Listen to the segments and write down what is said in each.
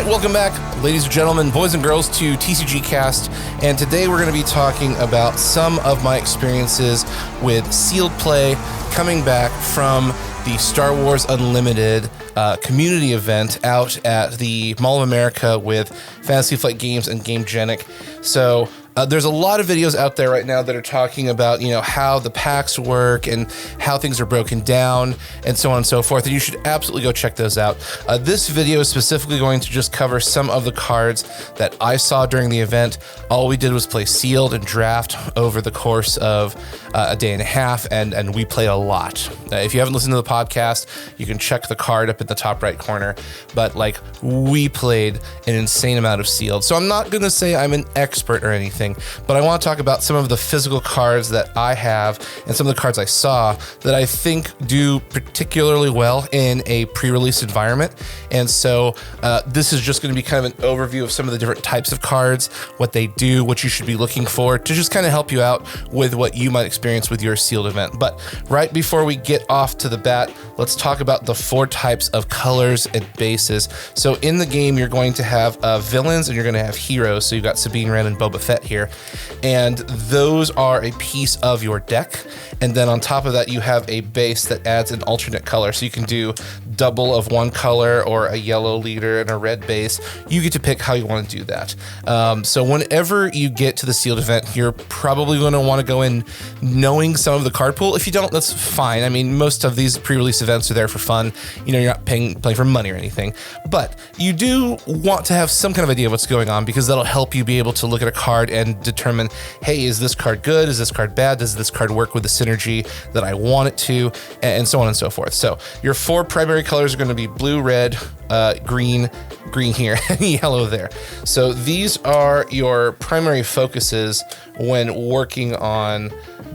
right, welcome back, ladies and gentlemen, boys and girls, to TCG Cast, and today we're going to be talking about some of my experiences with sealed play coming back from the Star Wars Unlimited community event out at the Mall of America with Fantasy Flight Games and Gamegenic. So there's a lot of videos out there right now that are talking about, how the packs work and how things are broken down and so on and so forth. And you should absolutely go check those out. This video is specifically going to just cover some of the cards that I saw during the event. All we did was play sealed and draft over the course of a day and a half, and we played a lot. If you haven't listened to the podcast, you can check the card up in the top right corner. But we played an insane amount of sealed. So I'm not going to say I'm an expert or anything, but I want to talk about some of the physical cards that I have and some of the cards I saw that I think do particularly well in a pre-release environment. And so this is just going to be kind of an overview of some of the different types of cards, what they do, what you should be looking for to just kind of help you out with what you might experience with your sealed event. But right before we get off to the bat, let's talk about the 4 types of colors and bases. So in the game, you're going to have villains and you're going to have heroes. So you've got Sabine Wren and Boba Fett here. And those are a piece of your deck. And then on top of that, you have a base that adds an alternate color. So you can do double of one color or a yellow leader and a red base. You get to pick how you want to do that. So whenever you get to the sealed event, you're probably going to want to go in knowing some of the card pool. If you don't, that's fine. I mean, most of these pre-release events are there for fun. You're not playing for money or anything. But you do want to have some kind of idea of what's going on, because that'll help you be able to look at a card and determine, hey, is this card good? Is this card bad? Does this card work with the synergy that I want it to? And so on and so forth. So your 4 primary colors are going to be blue, red, green here, and yellow there. So these are your primary focuses when working on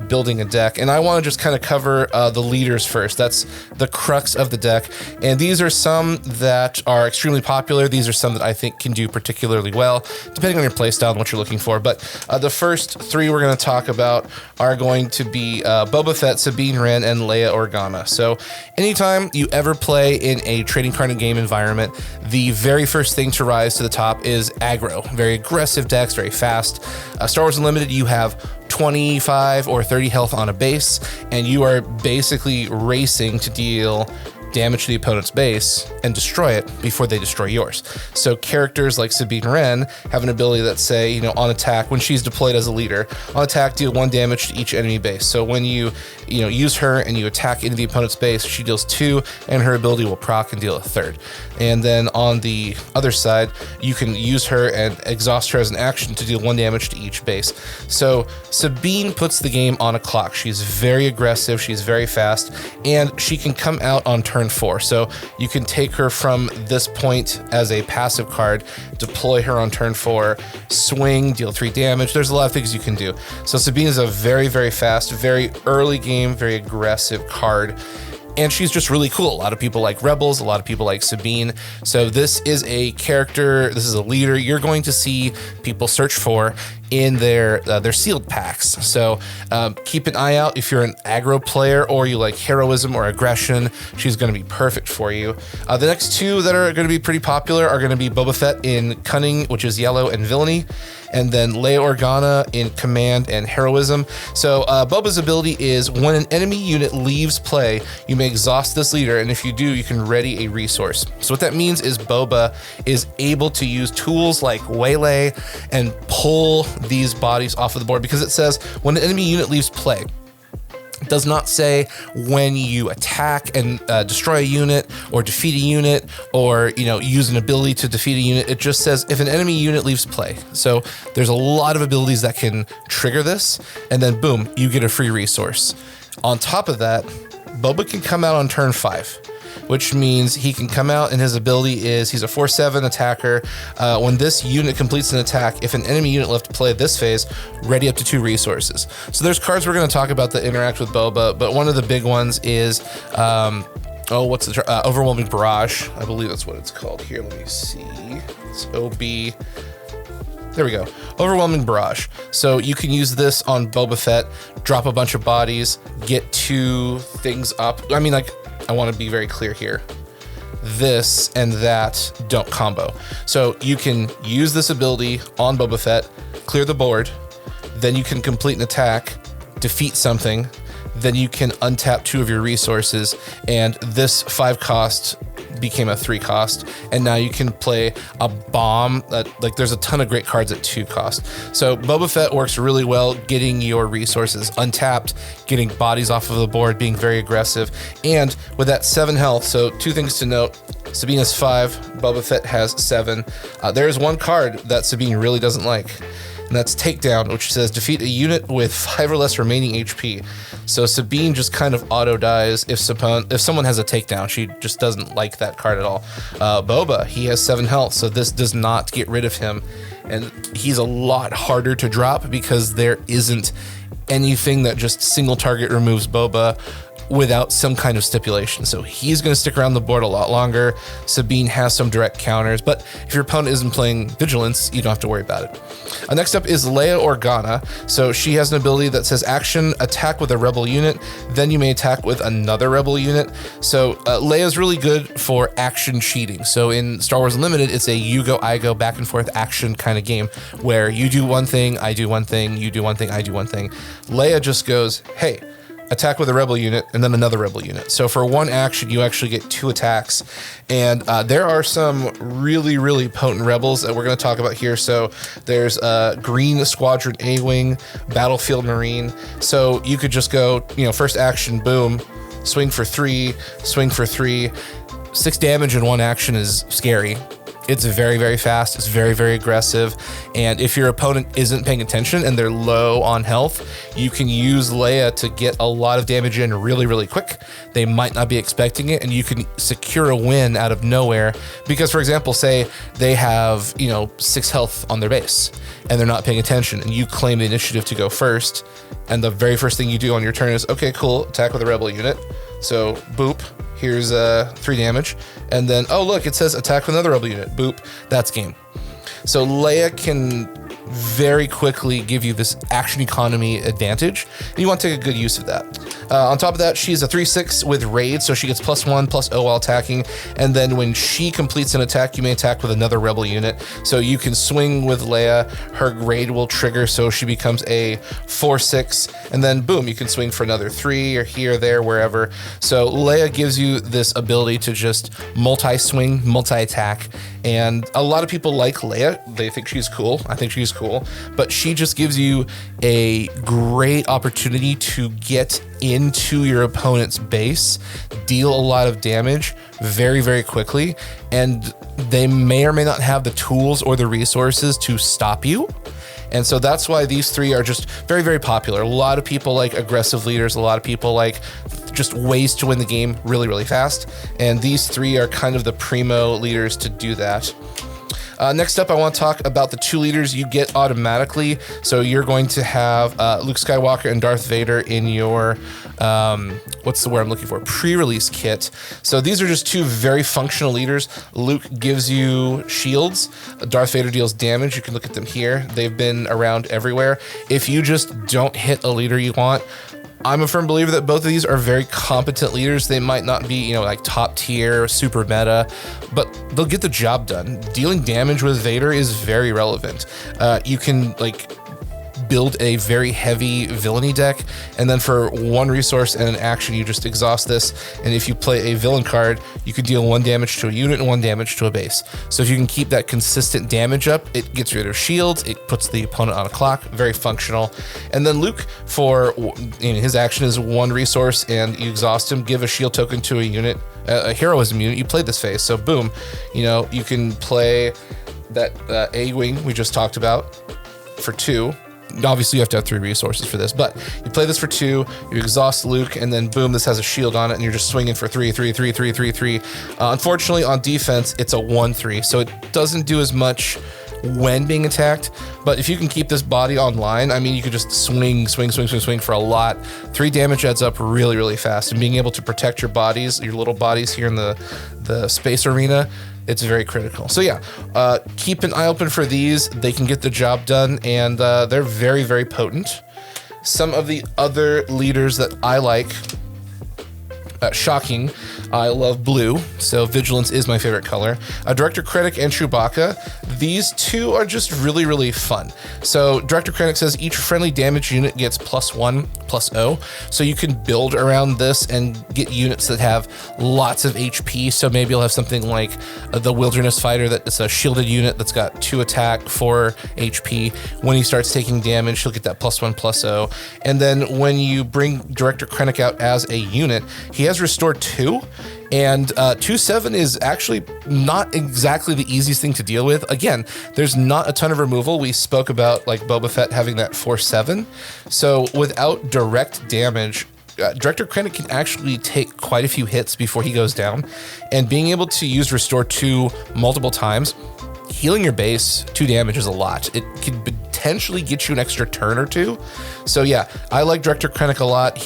building a deck. And I want to just kind of cover the leaders first. That's the crux of the deck. And these are some that are extremely popular. These are some that I think can do particularly well, depending on your playstyle and what you're looking for. But the first 3 we're going to talk about are going to be Boba Fett, Sabine Wren, and Leia Organa. So anytime you ever play in a trading card and game environment, the very first thing to rise to the top is aggro. Very aggressive decks, very fast. Star Wars Unlimited, you have 25 or 30 health on a base, and you are basically racing to deal damage to the opponent's base and destroy it before they destroy yours. So characters like Sabine Wren have an ability that say, on attack, when she's deployed as a leader, on attack, deal 1 damage to each enemy base. So when you use her and you attack into the opponent's base, she deals 2, and her ability will proc and deal a 3rd. And then on the other side, you can use her and exhaust her as an action to deal 1 damage to each base. So Sabine puts the game on a clock. She's very aggressive, she's very fast, and she can come out on turn 4. So you can take her from this point as a passive card, deploy her on turn 4, swing, deal 3 damage. There's a lot of things you can do. So Sabine is a very, very fast, very early game, very aggressive card. And she's just really cool. A lot of people like Rebels. A lot of people like Sabine. So this is a character, this is a leader you're going to see people search for in their sealed packs. So keep an eye out if you're an aggro player or you like heroism or aggression. She's going to be perfect for you. The next 2 that are going to be pretty popular are going to be Boba Fett in Cunning, which is yellow, and Villainy, and then Leia Organa in Command and Heroism. So Boba's ability is when an enemy unit leaves play, you may exhaust this leader, and if you do, you can ready a resource. So what that means is Boba is able to use tools like Waylay and pull these bodies off of the board, because it says when an enemy unit leaves play. It does not say when you attack and destroy a unit or defeat a unit or use an ability to defeat a unit. It just says if an enemy unit leaves play. So there's a lot of abilities that can trigger this, and then boom, you get a free resource. On top of that, Boba can come out on turn 5, which means he can come out and his ability is he's a 4/7 attacker. When this unit completes an attack, if an enemy unit left to play this phase, ready up to 2 resources. So there's cards we're going to talk about that interact with Boba, but one of the big ones is Overwhelming Barrage. I believe that's what it's called here. Let me see. It's OB. There we go. Overwhelming Barrage. So you can use this on Boba Fett, drop a bunch of bodies, get 2 things up. I mean, I want to be very clear here. this and that don't combo. So you can use this ability on Boba Fett, clear the board, then you can complete an attack, defeat something, then you can untap 2 of your resources, and this 5 cost became a 3 cost, and now you can play a bomb. Like there's a ton of great cards at 2 cost. So Boba Fett works really well getting your resources untapped, getting bodies off of the board, being very aggressive, and with that 7 health. So 2 things to note: Sabine has 5, Boba Fett has 7. There is one card that Sabine really doesn't like, and that's Takedown, which says defeat a unit with 5 or less remaining HP. So Sabine just kind of auto dies if someone has a takedown. She just doesn't like that card at all. Boba, he has 7 health, so this does not get rid of him, and he's a lot harder to drop because there isn't anything that just single target removes Boba without some kind of stipulation. So he's going to stick around the board a lot longer. Sabine has some direct counters, but if your opponent isn't playing Vigilance, you don't have to worry about it. Next up is Leia Organa. So she has an ability that says action, attack with a rebel unit, then you may attack with another rebel unit. So Leia's really good for action cheating. So in Star Wars Unlimited, it's a you go, I go, back and forth action kind of game where you do one thing, I do one thing, you do one thing, I do one thing. Leia just goes, hey, attack with a rebel unit, and then another rebel unit. So for 1 action, you actually get 2 attacks. And there are some really, really potent rebels that we're going to talk about here. So there's Green Squadron A-Wing, Battlefield Marine. So you could just go, first action, boom, swing for 3, swing for 3. 6 damage in 1 action is scary. It's very, very fast. It's very, very aggressive. And if your opponent isn't paying attention and they're low on health, you can use Leia to get a lot of damage in really, really quick. They might not be expecting it, and you can secure a win out of nowhere. Because, for example, say they have, 6 health on their base and they're not paying attention, and you claim the initiative to go first. And the very first thing you do on your turn is, okay, cool, attack with a rebel unit. So, boop, here's 3 damage. And then, oh, look, it says attack with another rebel unit. Boop, that's game. So Leia can very quickly give you this action economy advantage, and you want to take a good use of that. On top of that, she's a 3/6 with raid, so she gets +1/+0 while attacking, and then when she completes an attack, you may attack with another rebel unit. So you can swing with Leia, her raid will trigger, so she becomes a 4/6, and then boom, you can swing for another 3 or here, there, wherever. So Leia gives you this ability to just multi-swing, multi-attack, and a lot of people like Leia. They think she's cool. I think she's cool, but she just gives you a great opportunity to get into your opponent's base, deal a lot of damage very, very quickly, and they may or may not have the tools or the resources to stop you. And so that's why these 3 are just very, very popular. A lot of people like aggressive leaders. A lot of people like just ways to win the game really, really fast. And these 3 are kind of the primo leaders to do that. Next up, I want to talk about the 2 leaders you get automatically. So you're going to have Luke Skywalker and Darth Vader in your, what's the word I'm looking for? Pre-release kit. So these are just 2 very functional leaders. Luke gives you shields. Darth Vader deals damage. You can look at them here. They've been around everywhere. If you just don't hit a leader you want, I'm a firm believer that both of these are very competent leaders. They might not be, like top tier, super meta, but they'll get the job done. Dealing damage with Vader is very relevant. You can build a very heavy villainy deck, and then for 1 resource and an action, you just exhaust this. And if you play a villain card, you can deal 1 damage to a unit and 1 damage to a base. So if you can keep that consistent damage up, it gets rid of shields, it puts the opponent on a clock, very functional. And then Luke, for his action is 1 resource and you exhaust him, give a shield token to a unit, a heroism unit, you play this phase. So boom, you can play that A-Wing we just talked about for 2. Obviously, you have to have 3 resources for this, but you play this for 2, you exhaust Luke, and then boom, this has a shield on it, and you're just swinging for 3. Unfortunately, on defense, it's a 1/3, so it doesn't do as much when being attacked, but if you can keep this body online, you could just swing for a lot. 3 damage adds up really, really fast, and being able to protect your bodies, your little bodies here in the space arena, it's very critical. So yeah, keep an eye open for these. They can get the job done, and they're very, very potent. Some of the other leaders that I like, shocking, I love blue, so Vigilance is my favorite color. Director Krennic and Chewbacca, these two are just really, really fun. So Director Krennic says each friendly damage unit gets +1/+0. So you can build around this and get units that have lots of HP. So maybe you'll have something like the Wilderness Fighter that's a shielded unit that's got 2 attack, 4 HP. When he starts taking damage, he'll get that +1/+0. And then when you bring Director Krennic out as a unit, he has Restore 2. And 2/7 is actually not exactly the easiest thing to deal with. Again, there's not a ton of removal. We spoke about like Boba Fett having that 4/7. So without direct damage, Director Krennic can actually take quite a few hits before he goes down. And being able to use Restore 2 multiple times, healing your base 2 damage is a lot. It could potentially get you an extra turn or 2. So yeah, I like Director Krennic a lot.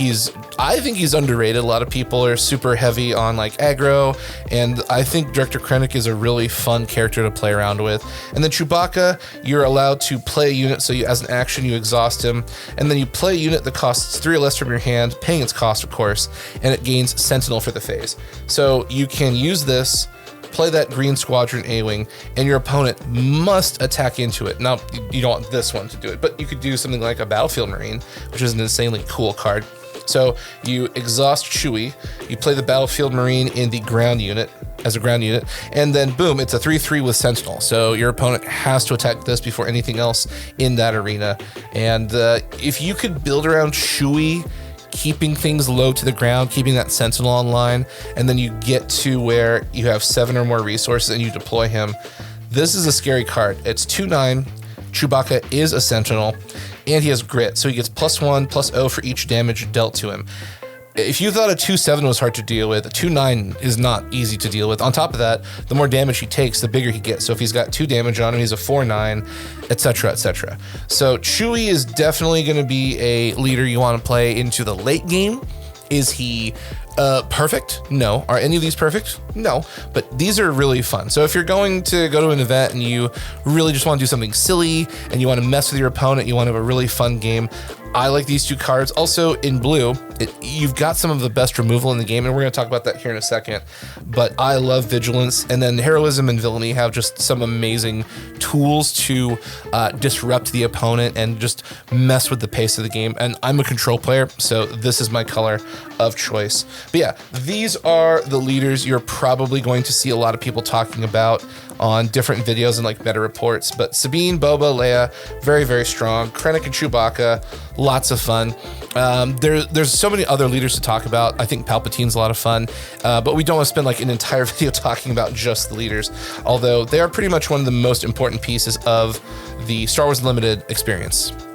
I think he's underrated. A lot of people are super heavy on like aggro, and I think Director Krennic is a really fun character to play around with. And then Chewbacca, you're allowed to play a unit, so as an action you exhaust him, and then you play a unit that costs 3 or less from your hand, paying its cost of course, and it gains Sentinel for the phase. So you can use this, play that Green Squadron A-Wing, and your opponent must attack into it. Now, you don't want this one to do it, but you could do something like a Battlefield Marine, which is an insanely cool card. So you exhaust Chewie, you play the Battlefield Marine in the ground unit, as a ground unit, and then boom, it's a 3/3 with Sentinel. So your opponent has to attack this before anything else in that arena. And if you could build around Chewie, keeping things low to the ground, keeping that Sentinel online, and then you get to where you have 7 or more resources and you deploy him, this is a scary card. It's 2/9, Chewbacca is a Sentinel, and he has grit, so he gets +1/+0 for each damage dealt to him. If you thought a 2/7 was hard to deal with, a 2/9 is not easy to deal with. On top of that, the more damage he takes, the bigger he gets. So if he's got 2 damage on him, he's a 4/9, etc., etc. So Chewie is definitely going to be a leader you want to play into the late game. Is he perfect? No. Are any of these perfect? No. But these are really fun. So if you're going to go to an event and you really just want to do something silly and you want to mess with your opponent, you want to have a really fun game, I like these 2 cards. Also in blue, you've got some of the best removal in the game, and we're going to talk about that here in a second. But I love Vigilance, and then Heroism and Villainy have just some amazing tools to disrupt the opponent and just mess with the pace of the game. And I'm a control player, so this is my color of choice. But yeah, these are the leaders you're probably going to see a lot of people talking about on different videos and like meta reports. But Sabine, Boba, Leia, very, very strong. Krennic and Chewbacca, lots of fun. There's so many other leaders to talk about. I think Palpatine's a lot of fun, but we don't want to spend like an entire video talking about just the leaders, although they are pretty much one of the most important pieces of the Star Wars Unlimited experience.